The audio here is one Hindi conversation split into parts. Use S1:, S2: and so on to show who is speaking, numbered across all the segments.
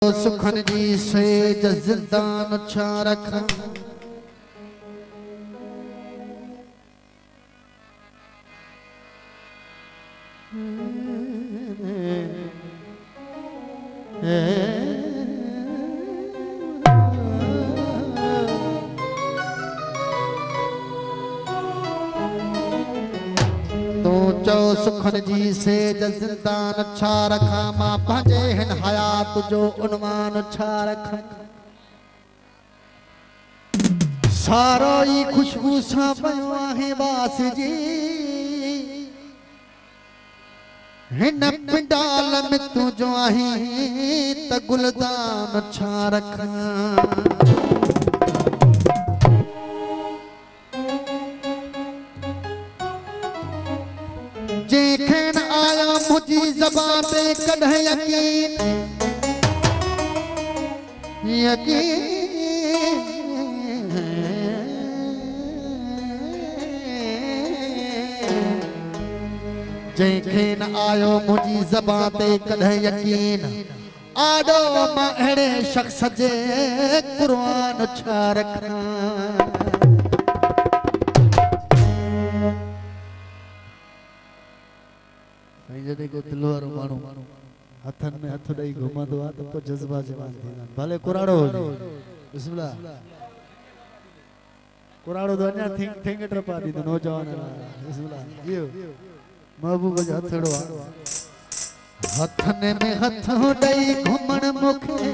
S1: सुखन जी से जिंदान छा रखा सुखन जी से जिंदान छा रखा मां पंहिंजे हिन हयात जो उन्वान छा रखा सारो ई खुशबू सां पियो आहे बास जी हिन पिंडाल में तू जो आहीं त गुलदान छा रखा जेखन आया मुझी ज़बान पे कढ़ यकीन यकीन जेखन आयो मुझी ज़बान पे कढ़ यकीन आडो मां अड़े शख्स जे कुरान छा रखा जॾहिं को दिल वारो माण्हू हथनि में हथ ॾेई घुमंदो आहे त पोइ जज़्बा जवान थींदा आहिनि भले कुराड़ो हुजे बिस्मिल्लाह कुराड़ो तो अञा ठेंगे टपा ॾींदो नौजवान बिस्मिल्लाह इहो महबूब जो हथड़ो आहे हथनि में हथ ॾेई घुमण मूंखे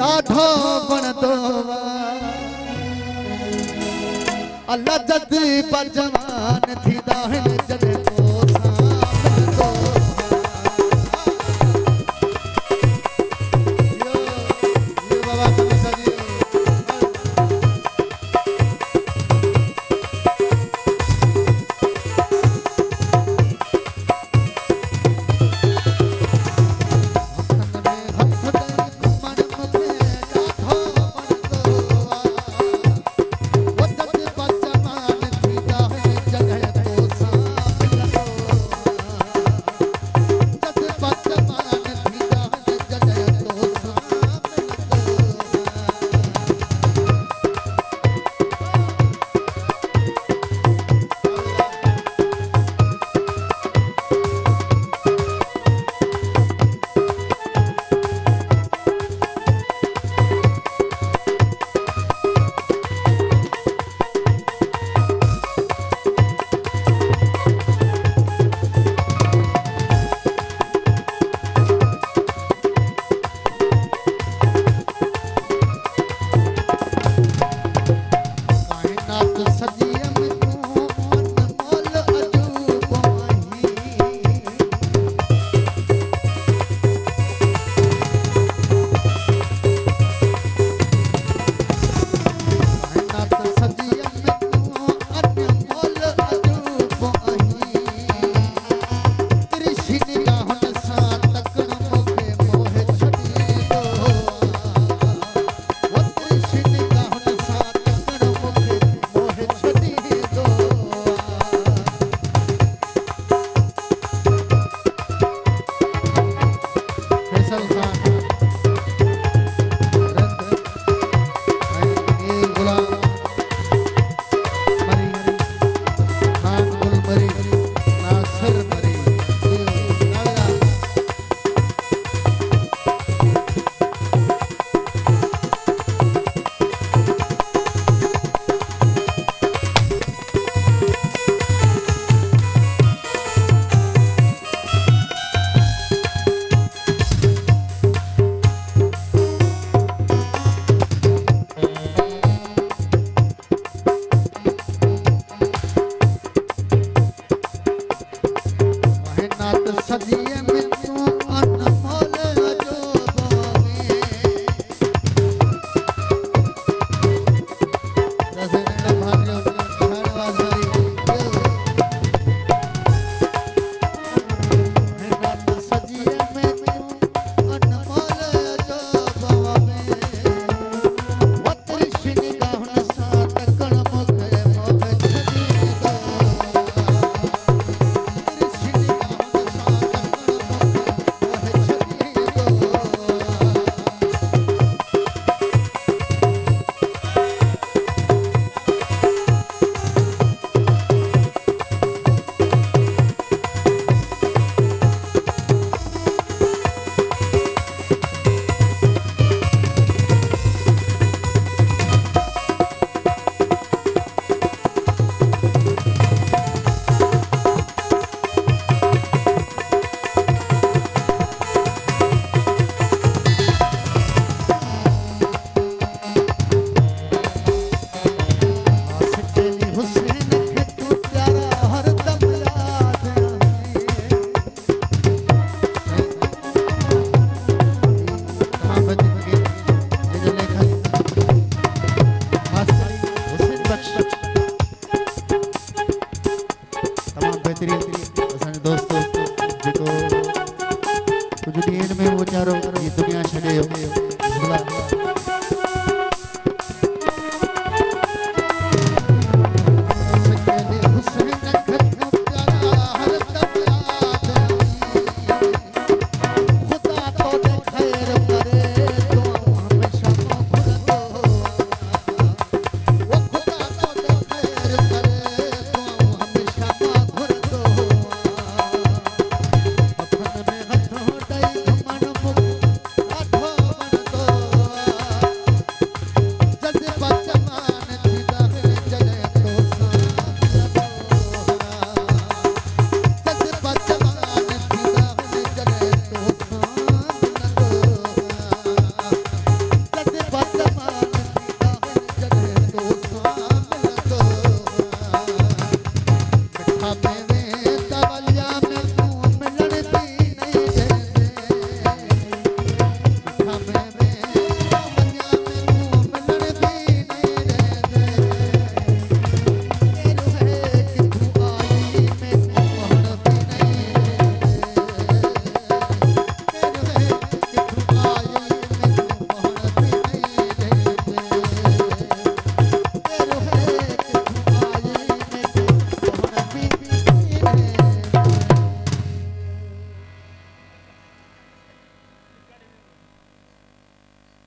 S1: ॾाढो वणंदो अल्लाह जज़्बा जवान थींदा आहिनि जॾहिं छड़ियो हिजबुल्ला